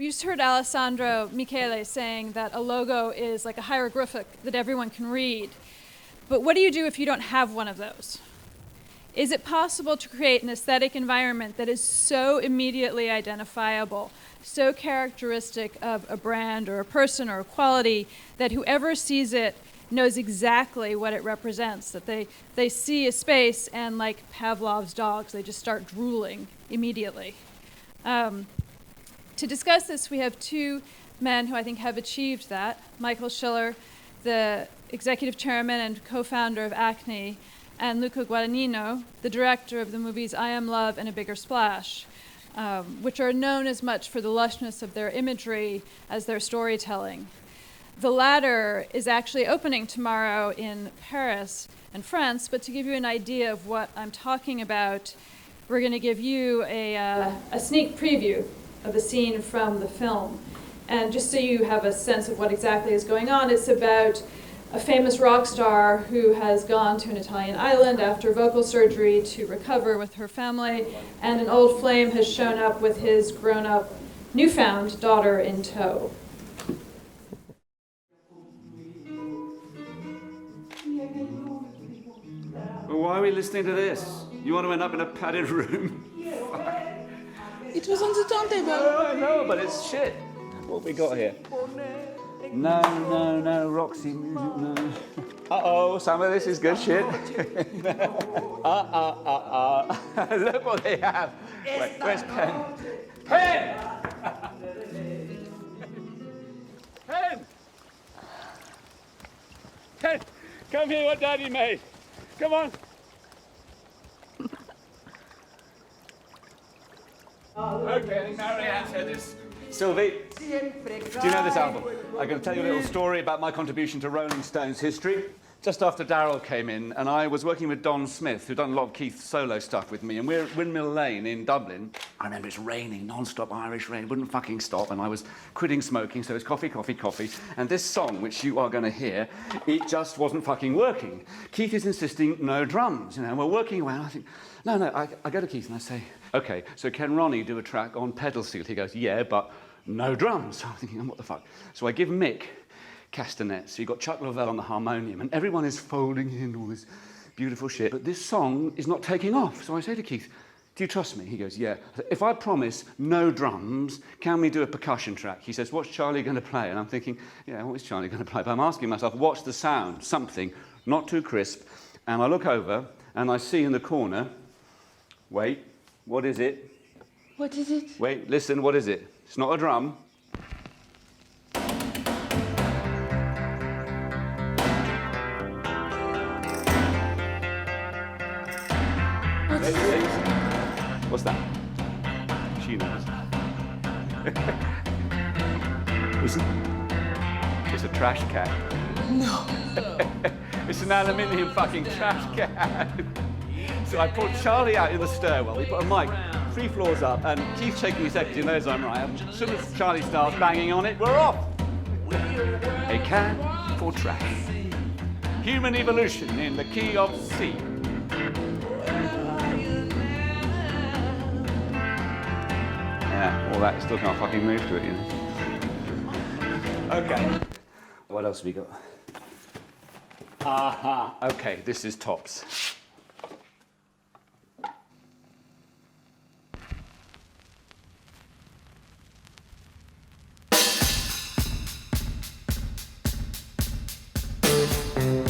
you just heard Alessandro Michele saying that a logo is like a hieroglyphic that everyone can read. But what do you do if you don't have one of those? Is it possible to create an aesthetic environment that is so immediately identifiable, so characteristic of a brand or a person or a quality, that whoever sees it knows exactly what it represents, that they see a space and, like Pavlov's dogs, they just start drooling immediately? To discuss this, we have two men who I think have achieved that. Mikael Schiller, the executive chairman and co-founder of Acne, and Luca Guadagnino, the director of the movies I Am Love and A Bigger Splash, which are known as much for the lushness of their imagery as their storytelling. The latter is actually opening tomorrow in Paris and France, but to give you an idea of what I'm talking about, we're going to give you a sneak preview of a scene from the film. And just so you have a sense of what exactly is going on, it's about a famous rock star who has gone to an Italian island after vocal surgery to recover with her family, and an old flame has shown up with his grown-up, newfound daughter in tow. Well, why are we listening to this? You want to end up in a padded room? It was on the turntable. Oh, I know, but it's shit. What have we got here? No, Roxy music, no. Uh-oh, some of this is good shit. Look what they have. Wait, where's Pen? Pen! Pen! Pen! Come here, what Daddy made. Come on. Okay, I think Marianne said this. Sylvie, do you know this album? I'm going to tell you a little story about my contribution to Rolling Stone's history. Just after Darryl came in, and I was working with Don Smith, who'd done a lot of Keith's solo stuff with me, and we're at Windmill Lane in Dublin. I remember it's raining, non-stop Irish rain, wouldn't fucking stop, and I was quitting smoking, so it was coffee, coffee, coffee. And this song, which you are going to hear, it just wasn't fucking working. Keith is insisting no drums, you know, and we're working away, and I think, no, I go to Keith and I say, okay, so can Ronnie do a track on pedal steel? He goes, yeah, but no drums. So I'm thinking, what the fuck? So I give Mick castanets. So you've got Chuck Lovell on the harmonium, and everyone is folding in all this beautiful shit. But this song is not taking off. So I say to Keith, do you trust me? He goes, yeah. If I promise no drums, can we do a percussion track? He says, what's Charlie going to play? And I'm thinking, yeah, what is Charlie going to play? But I'm asking myself, what's the sound? Something not too crisp. And I look over, and I see in the corner, wait, what is it? What is it? Wait, listen, what is it? It's not a drum. What's that? She knows. Listen. It's a trash can. No. It's an aluminium fucking trash can. So I pulled Charlie out in the stairwell. We put a mic 3 floors up, and Keith's shaking his head because he knows I'm right. As soon as Charlie starts banging on it, we're off. A can for trash. Human evolution in the key of C. Yeah, all that, still can't fucking move to it, you know. Okay. What else have we got? Aha. Okay, this is tops.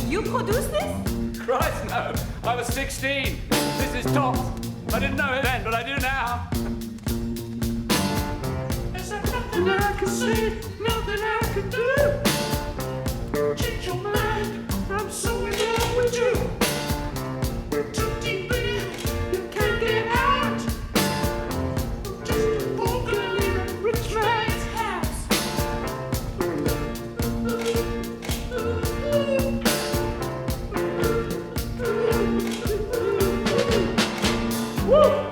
You produced this? Christ, no. I was 16. This is tops. I didn't know it then, but I do now. Is there nothing I can say, nothing I can do? Change your mind, I'm so in love with you. We're too deep in, you can't get out. Just a poor girl in a rich man's house. Woo!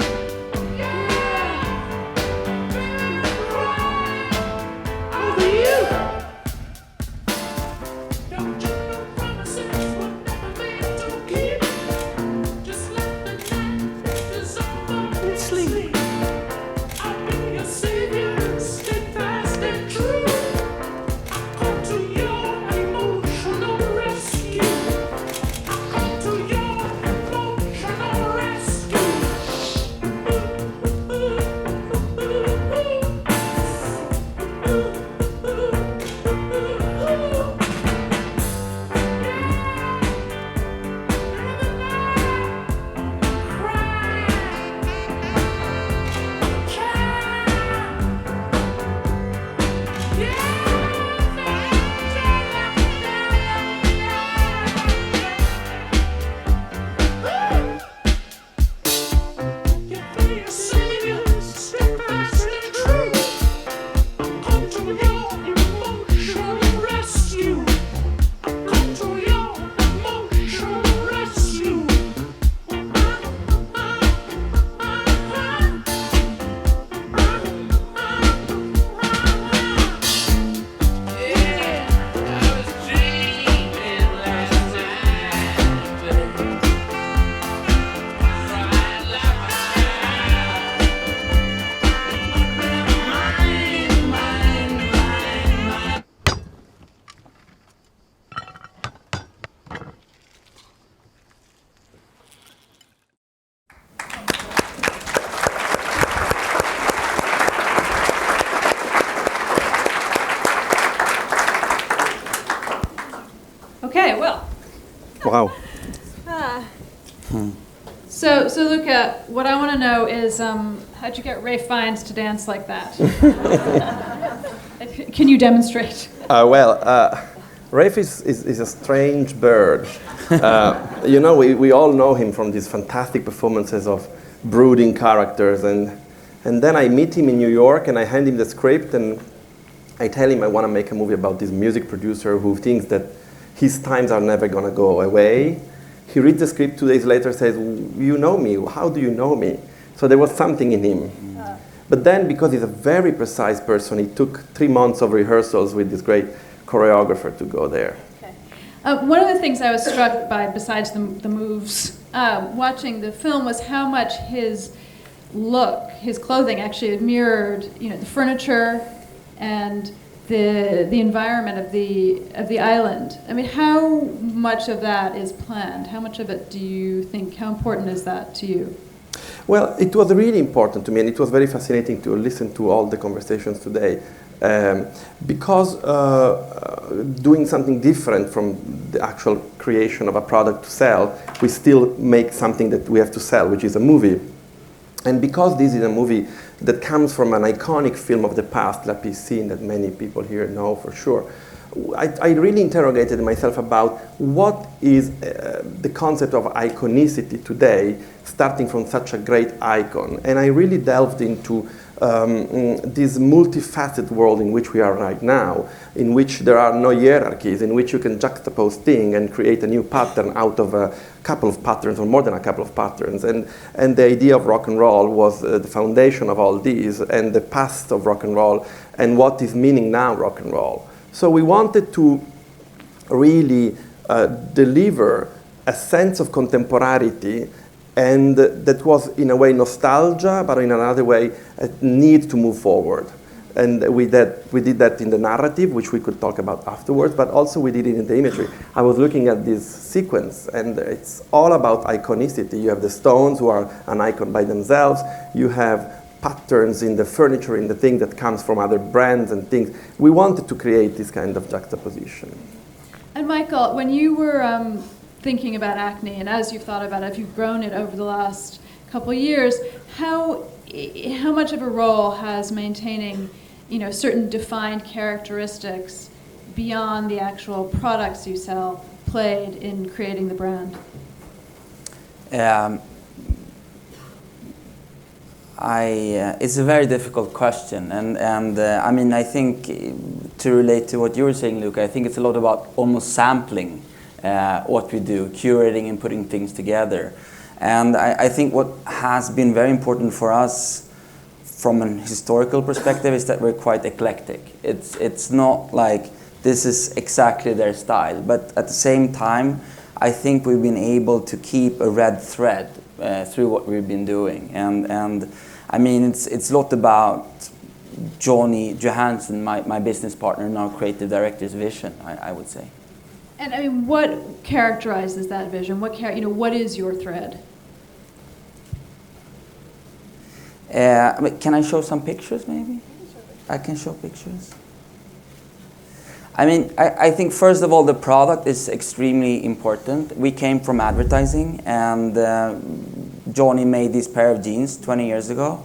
Wow. So Luca, what I want to know is, how'd you get Ray Fiennes to dance like that? Can you demonstrate? Rafe is a strange bird. We all know him from these fantastic performances of brooding characters, and then I meet him in New York, and I hand him the script, and I tell him I want to make a movie about this music producer who thinks that his times are never going to go away. He reads the script 2 days later, says, "You know me, how do you know me?" So there was something in him. But then, because he's a very precise person, it took 3 months of rehearsals with this great choreographer to go there. Okay. One of the things I was struck by, besides the moves, watching the film, was how much his look, his clothing, actually mirrored, the furniture and the environment of the island. I mean, how much of that is planned? How much of it do you think? How important is that to you? Well, it was really important to me, and it was very fascinating to listen to all the conversations today, because doing something different from the actual creation of a product to sell, we still make something that we have to sell, which is a movie. And because this is a movie that comes from an iconic film of the past, La Piscine, that many people here know for sure, I really interrogated myself about what is the concept of iconicity today, starting from such a great icon. And I really delved into this multifaceted world in which we are right now, in which there are no hierarchies, in which you can juxtapose things and create a new pattern out of a couple of patterns, or more than a couple of patterns. And the idea of rock and roll was the foundation of all these, and the past of rock and roll, and what is meaning now rock and roll. So we wanted to really deliver a sense of contemporaneity, and that was in a way nostalgia, but in another way a need to move forward. And we did that in the narrative, which we could talk about afterwards, but also we did it in the imagery. I was looking at this sequence, and it's all about iconicity. You have the Stones, who are an icon by themselves. You have patterns in the furniture, in the thing that comes from other brands and things. We wanted to create this kind of juxtaposition. And Mikael, when you were thinking about Acne, and as you've thought about it, if you've grown it over the last couple of years, how much of a role has maintaining, certain defined characteristics beyond the actual products you sell played in creating the brand? It's a very difficult question, and I mean, I think to relate to what you were saying, Luca, I think it's a lot about almost sampling what we do, curating and putting things together. And I think what has been very important for us from an historical perspective is that we're quite eclectic. It's not like this is exactly their style, but at the same time, I think we've been able to keep a red thread through what we've been doing. And I mean, it's a lot about Johnny Johansson, my business partner and our creative director's vision, I would say. And I mean, what characterizes that vision? What is your thread? Can I show some pictures, maybe? I can show pictures. I mean, I think first of all, the product is extremely important. We came from advertising, and Johnny made this pair of jeans 20 years ago.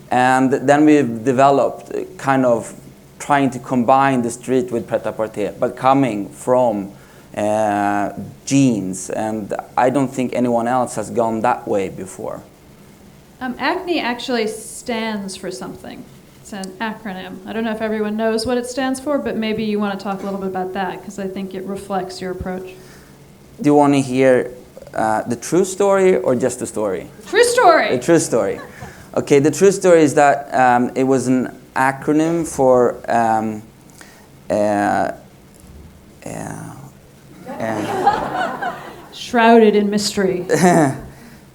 And then we've developed kind of trying to combine the street with pret-a-porter, but coming from jeans. And I don't think anyone else has gone that way before. Acne actually stands for something. It's an acronym. I don't know if everyone knows what it stands for, but maybe you want to talk a little bit about that, because I think it reflects your approach. Do you want to hear the true story or just the story? True story! The true story. Okay, the true story is that it was an acronym for shrouded in mystery.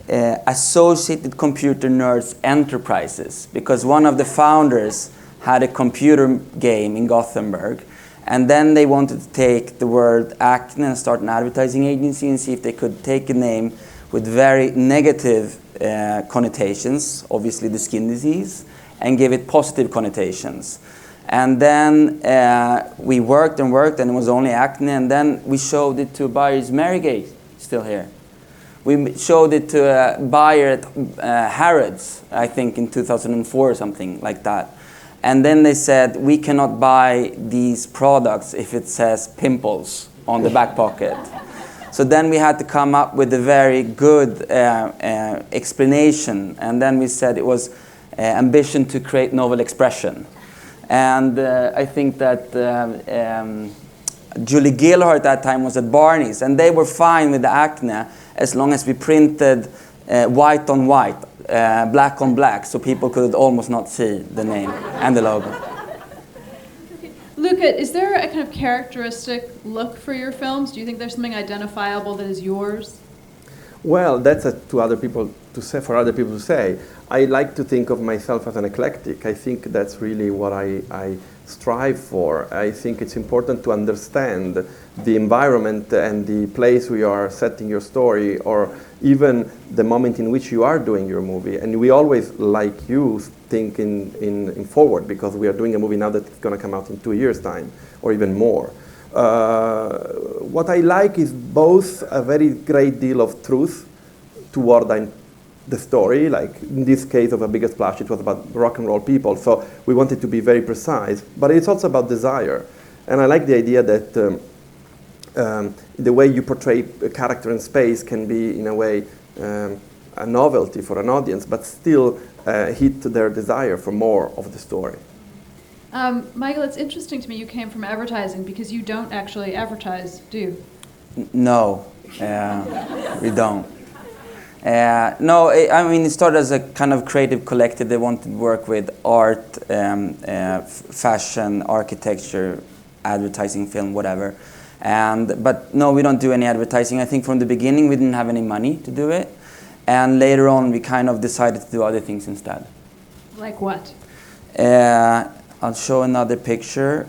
Associated Computer Nerds Enterprises, because one of the founders had a computer game in Gothenburg, and then they wanted to take the word Acne and start an advertising agency and see if they could take a name with very negative connotations, obviously the skin disease, and give it positive connotations. And then we worked and worked, and it was only Acne. And then we showed it to buyers. Mary Gay, still here. We showed it to a buyer at Harrods, I think in 2004 or something like that. And then they said, we cannot buy these products if it says pimples on the back pocket. So then we had to come up with a very good explanation. And then we said it was ambition to create novel expression. And I think that Julie Gilhart at that time was at Barney's, and they were fine with the Acne as long as we printed white on white, black on black, so people could almost not see the name and the logo. Okay. Luca, is there a kind of characteristic look for your films? Do you think there's something identifiable that is yours? Well, that's to other people to say. For other people to say, I like to think of myself as an eclectic. I think that's really what I strive for. I think it's important to understand the environment and the place we are setting your story, or even the moment in which you are doing your movie. And we always, like you, think in forward, because we are doing a movie now that's going to come out in 2 years' time, or even more. What I like is both a very great deal of truth toward the story. Like in this case of A Bigger Splash, it was about rock and roll people, so we wanted to be very precise, but it's also about desire. And I like the idea that the way you portray a character in space can be, in a way, a novelty for an audience, but still hit their desire for more of the story. Mikael, it's interesting to me you came from advertising, because you don't actually advertise, do you? No, we don't. No, I mean, it started as a kind of creative collective. They wanted to work with art, fashion, architecture, advertising, film, whatever. But no, we don't do any advertising. I think from the beginning we didn't have any money to do it. And later on we kind of decided to do other things instead. Like what? I'll show another picture.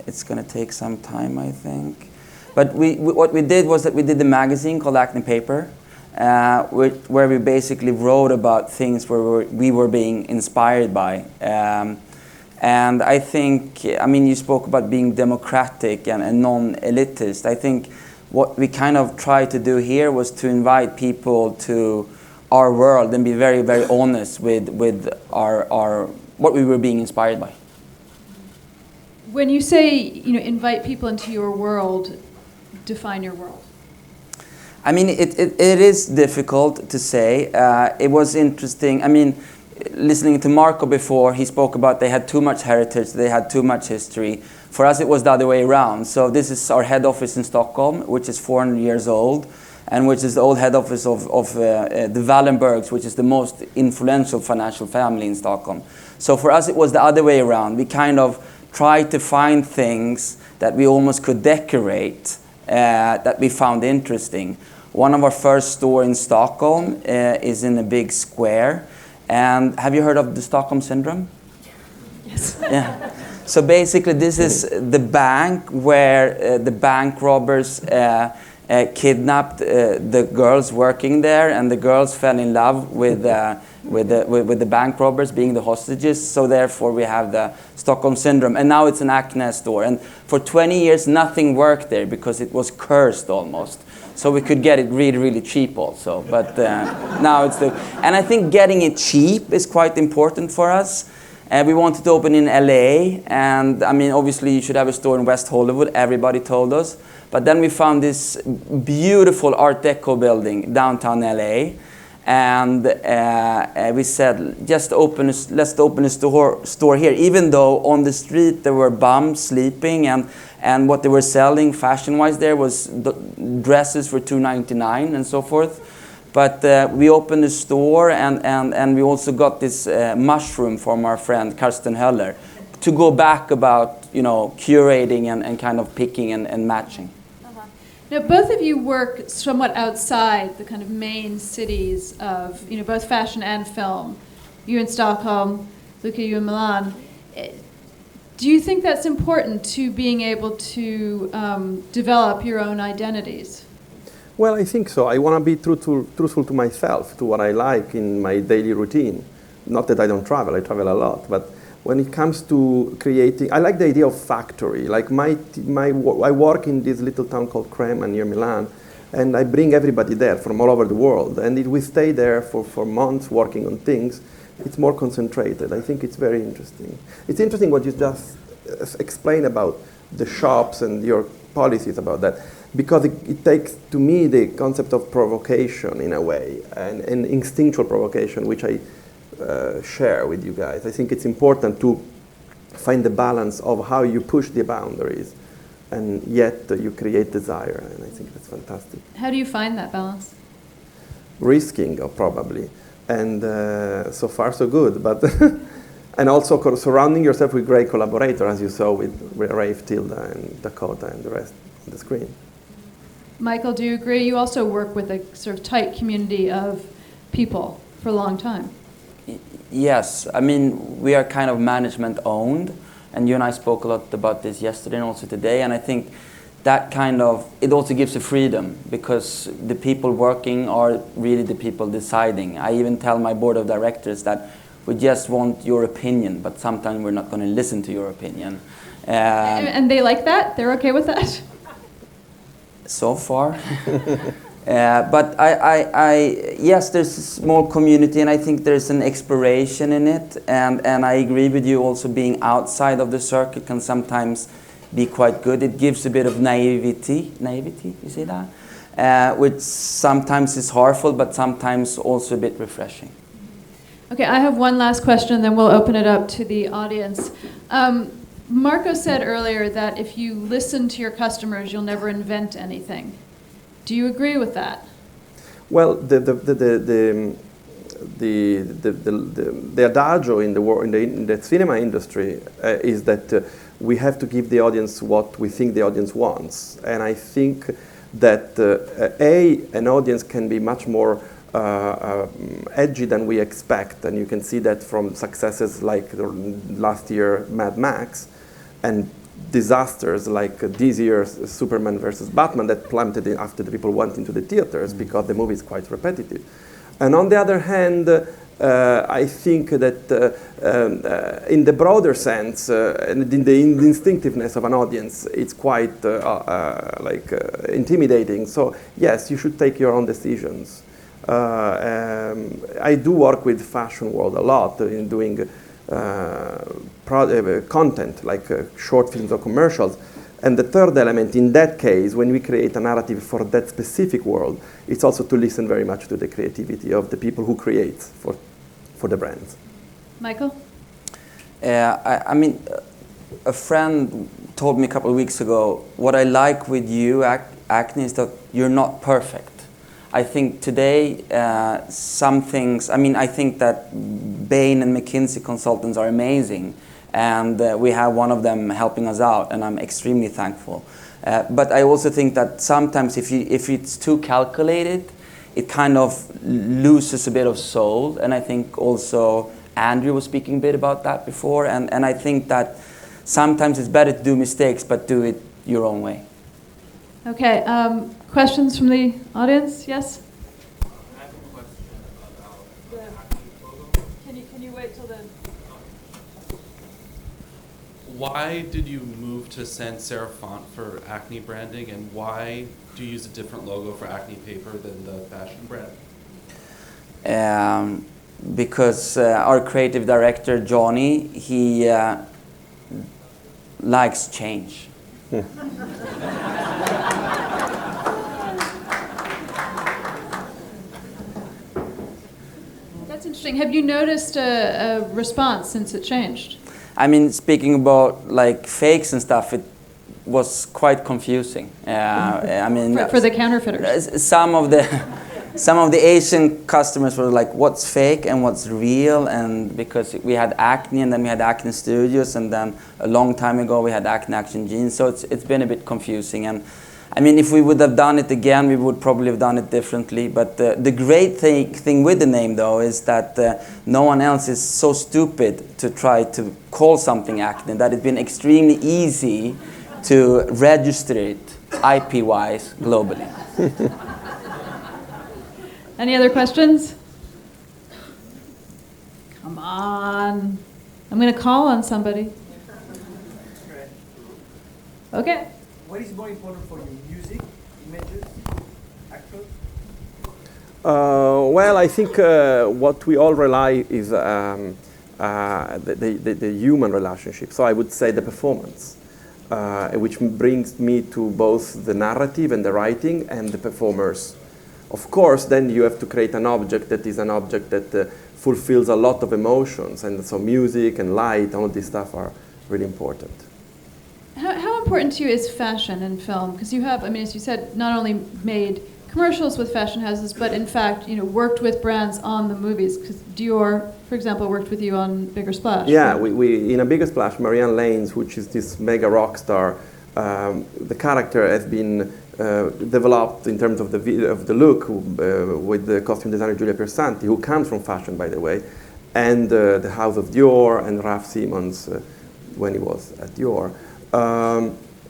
It's going to take some time, I think. But what we did was that we did the magazine called Acne Paper, where we basically wrote about things where we were being inspired by. And I think, I mean, you spoke about being democratic and non-elitist. I think what we kind of tried to do here was to invite people to our world and be very, very honest with our what we were being inspired by. When you say, invite people into your world, define your world. I mean, it is difficult to say. It was interesting. I mean, listening to Marco before, he spoke about they had too much heritage, they had too much history. For us, it was the other way around. So this is our head office in Stockholm, which is 400 years old, and which is the old head office of the Wallenbergs, which is the most influential financial family in Stockholm. So for us, it was the other way around. We kind of tried to find things that we almost could decorate, that we found interesting. One of our first store in Stockholm is in a big square. And have you heard of the Stockholm Syndrome? Yes. Yeah. So basically, this is the bank where the bank robbers kidnapped the girls working there, and the girls fell in love with the bank robbers being the hostages. So therefore, we have the Stockholm Syndrome, and now it's an Acne store. And for 20 years, nothing worked there because it was cursed almost. So we could get it really, really cheap also. But now it's and I think getting it cheap is quite important for us. We wanted to open in LA, and I mean, obviously you should have a store in West Hollywood, everybody told us. But then we found this beautiful Art Deco building downtown LA, and we said, let's open a store here, even though on the street there were bums sleeping, and what they were selling fashion-wise there was dresses for $2.99 and so forth. But we opened a store, and we also got this mushroom from our friend Karsten Heller to go back about, curating and kind of picking and matching. Uh-huh. Now, both of you work somewhat outside the kind of main cities of, both fashion and film. You in Stockholm, Luca, you in Milan. Do you think that's important to being able to develop your own identities? Well, I think so. I want to be truthful to myself, to what I like in my daily routine. Not that I don't travel, I travel a lot, but when it comes to creating, I like the idea of factory. Like I work in this little town called Crema near Milan, and I bring everybody there from all over the world. And we stay there for months working on things. It's more concentrated. I think it's very interesting. It's interesting what you just explained about the shops and your policies about that, because it takes, to me, the concept of provocation in a way, and instinctual provocation, which I share with you guys. I think it's important to find the balance of how you push the boundaries and yet you create desire, and I think that's fantastic. How do you find that balance? Risking, probably, and so far so good, but and also surrounding yourself with great collaborators, as you saw with Rafe, Tilda, and Dakota, and the rest on the screen. Michael, do you agree? You also work with a sort of tight community of people for a long time. Yes, I mean, we are kind of management owned, and you and I spoke a lot about this yesterday and also today, and I think that kind of, it also gives a freedom, because the people working are really the people deciding. I even tell my board of directors that we just want your opinion, but sometimes we're not going to listen to your opinion. And they like that? They're okay with that? So far. But yes, there's a small community, and I think there's an exploration in it, and I agree with you also, being outside of the circle can sometimes be quite good. It gives a bit of naivety, you see that? Which sometimes is harmful, but sometimes also a bit refreshing. Okay, I have one last question, and then we'll open it up to the audience. Marco said earlier that if you listen to your customers, you'll never invent anything. Do you agree with that? Well, the adagio in the cinema industry is that we have to give the audience what we think the audience wants, and I think that an audience can be much more edgy than we expect, and you can see that from successes like last year Mad Max, and disasters like this year's Superman versus Batman that plummeted after the people went into the theaters because the movie is quite repetitive. And on the other hand, I think that in the broader sense, and in the instinctiveness of an audience, it's quite intimidating. So yes, you should take your own decisions. I do work with fashion world a lot in doing content like short films or commercials. And the third element in that case, when we create a narrative for that specific world, it's also to listen very much to the creativity of the people who create for the brands. Michael? I mean, a friend told me a couple of weeks ago, what I like with you, Acne, is that you're not perfect. I think today, some things, I mean, I think that Bain and McKinsey consultants are amazing, and we have one of them helping us out, and I'm extremely thankful. But I also think that sometimes if it's too calculated, it kind of loses a bit of soul, and I think also Andrew was speaking a bit about that before, and I think that sometimes it's better to do mistakes, but do it your own way. Okay, questions from the audience? Yes? I have a question about the Acne logo. Can you wait till the... Why did you move to sans serif font for Acne branding, and why do you use a different logo for Acne paper than the fashion brand? Because our creative director, Johnny, he likes change. That's interesting. Have you noticed a response since it changed? I mean, speaking about like fakes and stuff, it was quite confusing. I mean, For the counterfeiters? Some of the Asian customers were like, what's fake and what's real? And because we had Acne, and then we had Acne Studios, and then a long time ago we had Acne Action Jeans, so it's been a bit confusing. And I mean, if we would have done it again, we would probably have done it differently. But the great thing with the name, though, is that no one else is so stupid to try to call something Acne, that it's been extremely easy to register it IP-wise globally. Any other questions? Come on. I'm going to call on somebody. Okay. What is more important for you, music, images, actors? Well, I think what we all rely is the human relationship. So I would say the performance, which brings me to both the narrative and the writing and the performers. Of course, then you have to create an object that is an object that fulfills a lot of emotions. And so music and light, all this stuff are really important. How important to you is fashion in film? Because you have, I mean, as you said, not only made commercials with fashion houses, but in fact, worked with brands on the movies. Because Dior, for example, worked with you on Bigger Splash. Yeah, we in A Bigger Splash, Marianne Lanes, which is this mega rock star, the character has been developed in terms of the look with the costume designer Giulia Piersanti, who comes from fashion, by the way, and the House of Dior and Raf Simons when he was at Dior.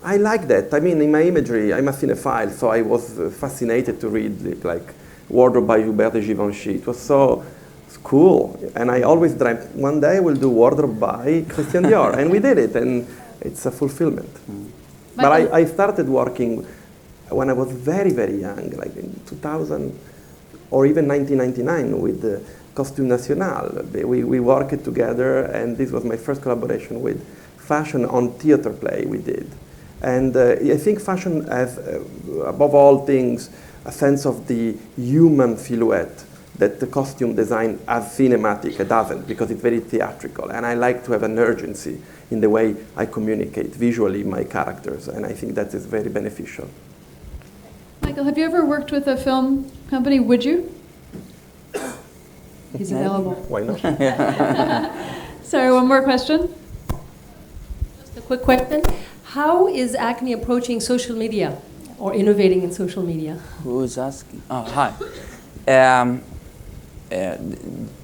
I like that. I mean, in my imagery, I'm a cinephile, so I was fascinated to read like Wardrobe by Hubert de Givenchy. It was so cool, and I always dreamt one day we'll do Wardrobe by Christian Dior, and we did it, and it's a fulfillment. But I started working when I was very, very young, like in 2000 or even 1999 with the Costume National. We worked together, and this was my first collaboration with fashion on theater play we did. And I think fashion has, above all things, a sense of the human silhouette that the costume design as cinematic doesn't, because it's very theatrical. And I like to have an urgency in the way I communicate visually my characters, and I think that is very beneficial. Michael, have you ever worked with a film company? Would you? He's available. Why not? Sorry, one more question. Just a quick question. How is Acne approaching social media or innovating in social media? Who's asking? Oh, hi.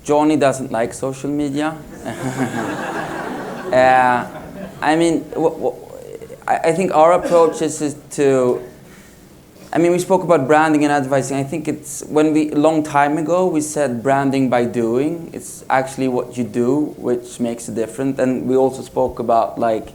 Johnny doesn't like social media. I mean, I think our approach is to, I mean, we spoke about branding and advertising. I think it's, a long time ago, we said branding by doing. It's actually what you do, which makes a difference. And we also spoke about like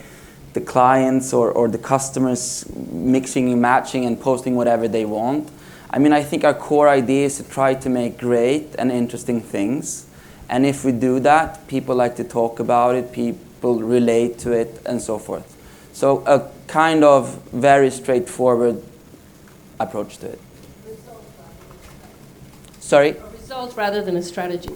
the clients or the customers mixing and matching and posting whatever they want. I mean, I think our core idea is to try to make great and interesting things. And if we do that, people like to talk about it, people relate to it, and so forth. So a kind of very straightforward approach to it. Sorry? A result rather than a strategy.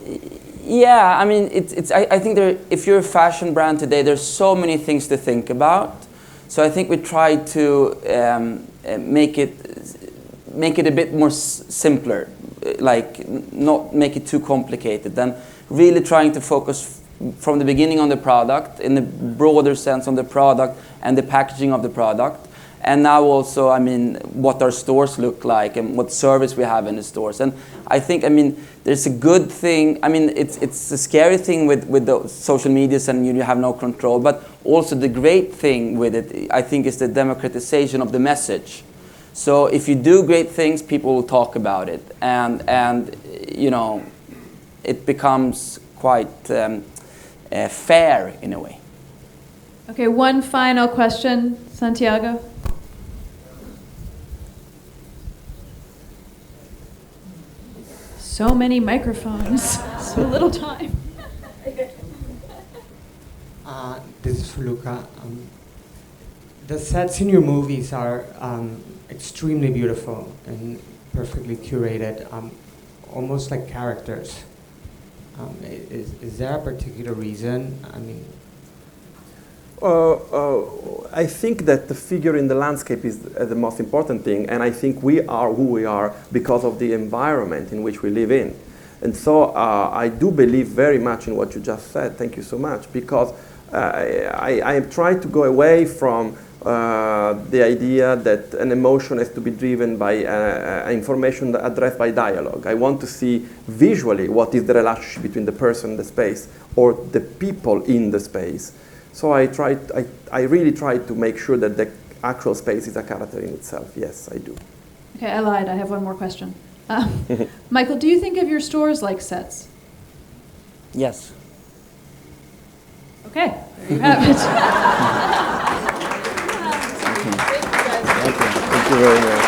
Yeah, I mean, I think if you're a fashion brand today, there's so many things to think about. So I think we try to make it a bit more simpler, like not make it too complicated, then really trying to focus from the beginning on the product, in the broader sense on the product and the packaging of the product. And now also, I mean, what our stores look like and what service we have in the stores. And I think, I mean, there's a good thing. I mean, it's a scary thing with the social medias and you have no control. But also the great thing with it, I think, is the democratization of the message. So if you do great things, people will talk about it. And you know, it becomes quite fair in a way. Okay, one final question, Santiago. So many microphones, so little time. This is for Luca. The sets in your movies are extremely beautiful and perfectly curated, almost like characters. Is there a particular reason? I mean, I think that the figure in the landscape is the most important thing, and I think we are who we are because of the environment in which we live in. And so I do believe very much in what you just said. Thank you so much, because I have tried to go away from the idea that an emotion has to be driven by information addressed by dialogue. I want to see visually what is the relationship between the person and the space, or the people in the space. So I really tried to make sure that the actual space is a character in itself. Yes, I do. Okay, I lied. I have one more question. Michael, do you think of your stores like sets? Yes. Okay, there you have it. Thank you very much.